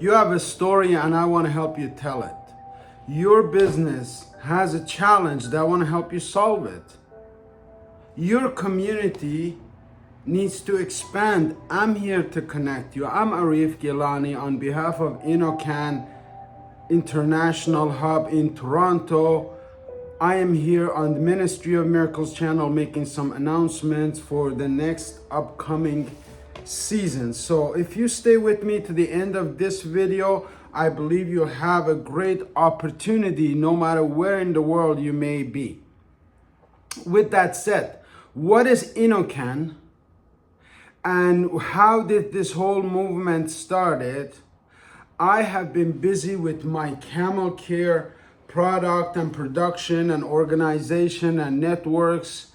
You have a story and I want to help you tell it. Your business has a challenge that I want to help you solve it. Your community needs to expand. I'm here to connect you. I'm Arif Gilani on behalf of Innocan International Hub in Toronto. I am here on the Ministry of Miracles channel making some announcements for the next upcoming season. So if you stay with me to the end of this video, I believe you'll have a great opportunity no matter where in the world you may be. With that said, what is Innocan and how did this whole movement started? I have been busy with my Camel Care product and production and organization and networks.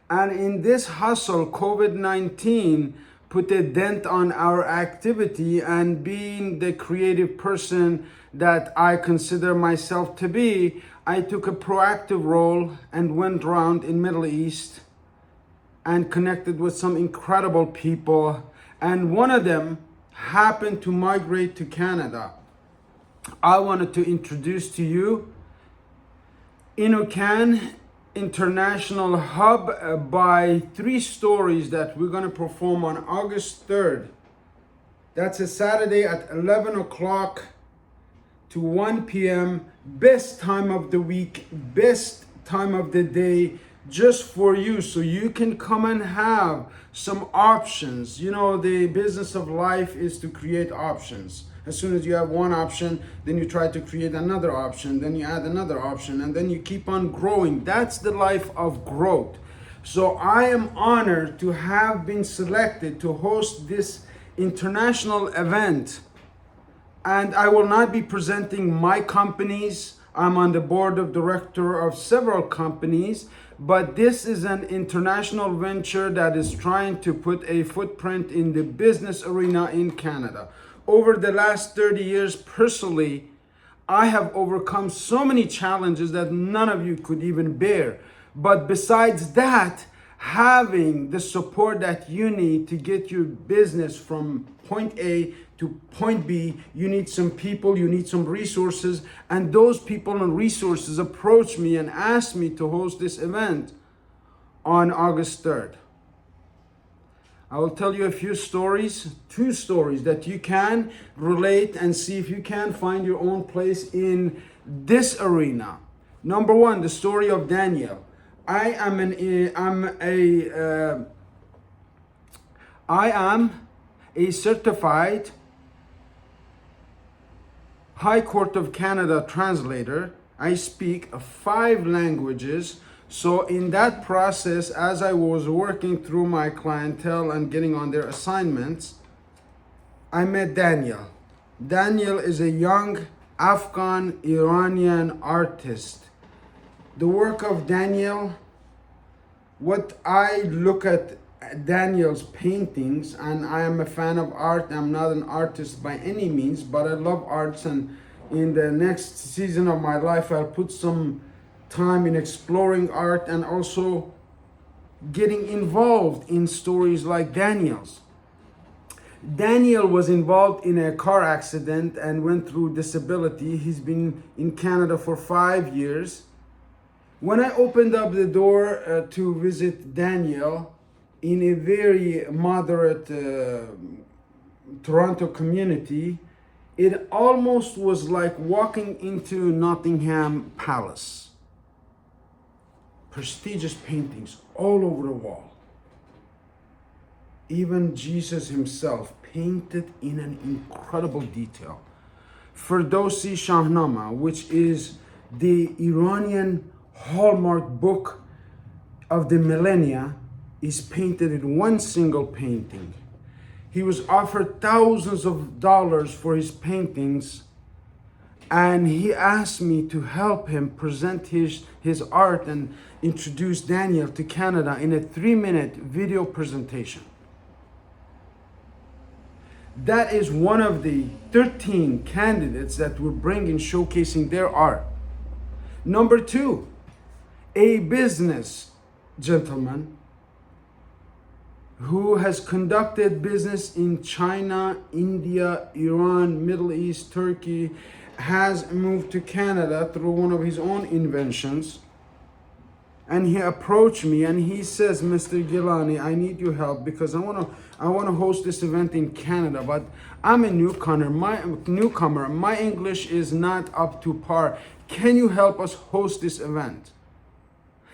And in this hustle, COVID-19 put a dent on our activity, and being the creative person that I consider myself to be, I took a proactive role and went around in Middle East and connected with some incredible people. And one of them happened to migrate to Canada. I wanted to introduce to you Innocan International Hub by 3 stories that we're going to perform on August 3rd. That's a Saturday at 11 o'clock to 1 p.m. Best time of the week, best time of the day, just for you, so you can come and have some options. You know, the business of life is to create options. As soon as you have one option, then you try to create another option, then you add another option, and then you keep on growing. That's the life of growth. So I am honored to have been selected to host this international event. And I will not be presenting my companies. I'm on the board of director of several companies, but this is an international venture that is trying to put a footprint in the business arena in Canada. Over the last 30 years, personally, I have overcome so many challenges that none of you could even bear. But besides that, having the support that you need to get your business from point A to point B, you need some people, you need some resources, and those people and resources approached me and asked me to host this event on August 3rd. I will tell you a few stories, 2 stories that you can relate and see if you can find your own place in this arena. Number 1, the story of Daniel. I am a certified High Court of Canada translator. I speak 5 languages. So in that process, as I was working through my clientele and getting on their assignments, I met Daniel. Daniel is a young Afghan Iranian artist. The work of Daniel, what I look at Daniel's paintings, and I am a fan of art. I'm not an artist by any means, but I love arts, and in the next season of my life, I'll put some time in exploring art and also getting involved in stories like Daniel's. Daniel was involved in a car accident and went through disability. He's been in Canada for 5 years. When I opened up the door to visit Daniel in a very moderate Toronto community, it almost was like walking into Nottingham Palace. Prestigious paintings all over the wall. Even Jesus himself painted in an incredible detail. Ferdowsi Shahnama, which is the Iranian hallmark book of the millennia, is painted in one single painting. He was offered thousands of dollars for his paintings, and he asked me to help him present his art and introduce Daniel to Canada in a 3-minute video presentation. That is one of the 13 candidates that we're bringing showcasing their art. Number 2, a business gentleman who has conducted business in China, India, Iran, Middle East, Turkey, has moved to Canada through one of his own inventions. And he approached me and he says, Mr. Gilani, I need your help because I want to host this event in Canada, but I'm a newcomer. My English is not up to par. Can you help us host this event?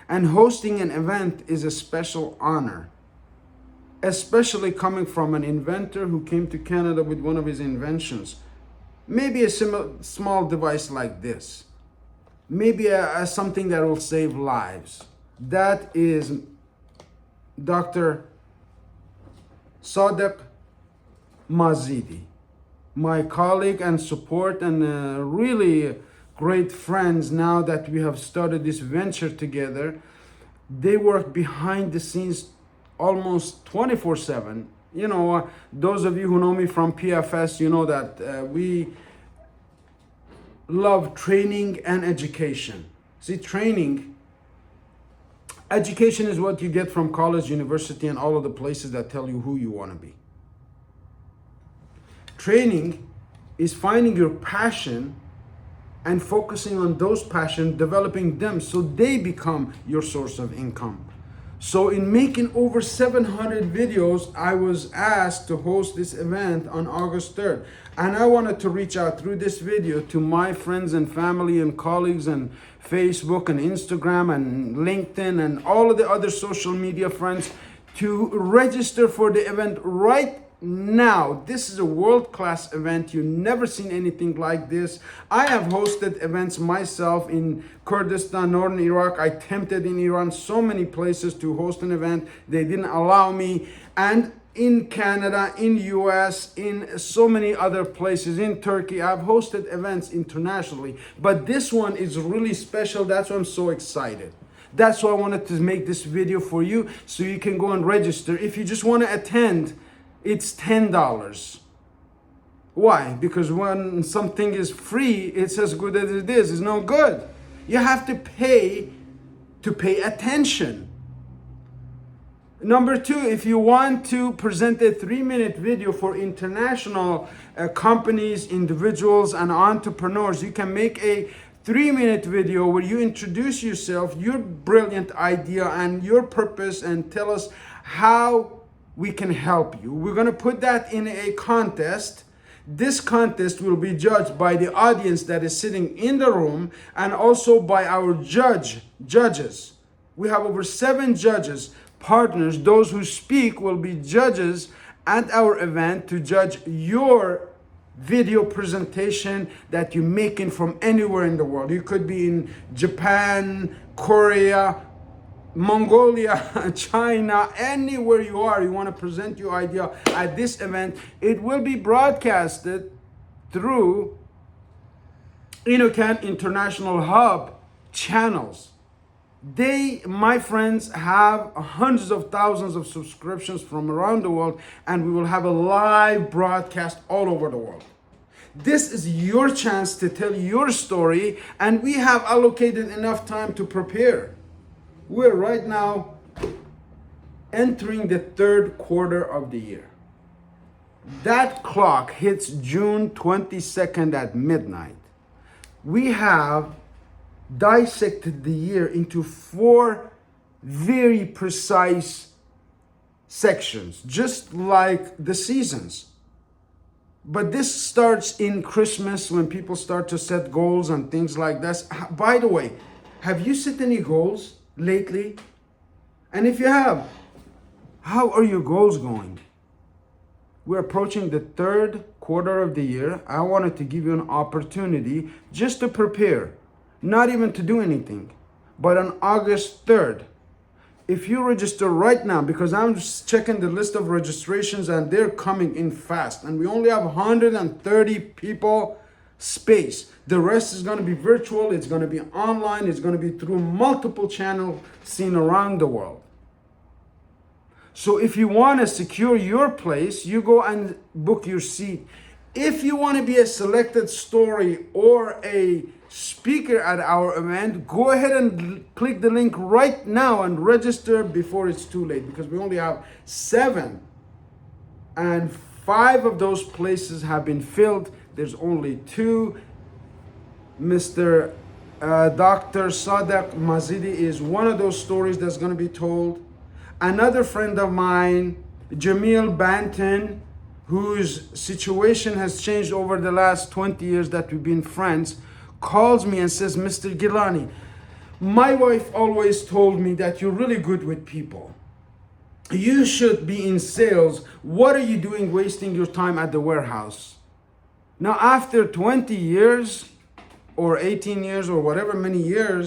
And hosting an event is a special honor, especially coming from an inventor who came to Canada with one of his inventions. Maybe a small device like this. Maybe something that will save lives. That is Dr. Sadegh Mazidi, my colleague and support and really great friends now that we have started this venture together. They work behind the scenes almost 24/7. You know, those of you who know me from PFS, you know that we love training and education. See, education is what you get from college, university, and all of the places that tell you who you want to be. Training is finding your passion and focusing on those passions, developing them so they become your source of income. So in making over 700 videos, I was asked to host this event on August 3rd. And I wanted to reach out through this video to my friends and family and colleagues and Facebook and Instagram and LinkedIn and all of the other social media friends to register for the event right now. This is a world-class event. You've never seen anything like this. I have hosted events myself in Kurdistan, northern Iraq. I attempted in Iran, so many places to host an event. They didn't allow me. And in Canada, in US, in so many other places, in Turkey, I've hosted events internationally. But this one is really special. That's why I'm so excited. That's why I wanted to make this video for you so you can go and register. If you just want to attend, it's $10. Why? Because when something is free, it's as good as it is. It's no good. You have to pay attention. Number two, if you want to present a 3-minute video for international companies, individuals, and entrepreneurs, you can make a 3-minute video where you introduce yourself, your brilliant idea, and your purpose, and tell us how we can help you. We're going to put that in a contest. This contest will be judged by the audience that is sitting in the room and also by our judges. We have over 7 judges, partners. Those who speak will be judges at our event to judge your video presentation that you're making from anywhere in the world. You could be in Japan, Korea, Mongolia, China, anywhere you are, you want to present your idea at this event. It will be broadcasted through Innocan International Hub channels. They, my friends, have hundreds of thousands of subscriptions from around the world, and we will have a live broadcast all over the world. This is your chance to tell your story, and we have allocated enough time to prepare. We're right now entering the 3rd quarter of the year. That clock hits June 22nd at midnight. We have dissected the year into 4 very precise sections, just like the seasons. But this starts in Christmas when people start to set goals and things like that. By the way, have you set any goals lately? And if you have, how are your goals going? We're approaching the 3rd quarter of the year. I wanted to give you an opportunity just to prepare, not even to do anything. But on August 3rd, if you register right now, because I'm just checking the list of registrations and they're coming in fast, and we only have 130 people space. The rest is going to be virtual, it's going to be online, it's going to be through multiple channels seen around the world. So if you want to secure your place, you go and book your seat If you want to be a selected story or a speaker at our event, go ahead and click the link right now and register before it's too late, because we only have 7 and 5 of those places have been filled. There's only 2. Mr. Dr. Sadegh Mazidi is one of those stories that's going to be told. Another friend of mine, Jamil Banton, whose situation has changed over the last 20 years that we've been friends, calls me and says, Mr. Gilani, my wife always told me that you're really good with people. You should be in sales. What are you doing wasting your time at the warehouse? Now, after 20 years or 18 years or whatever many years,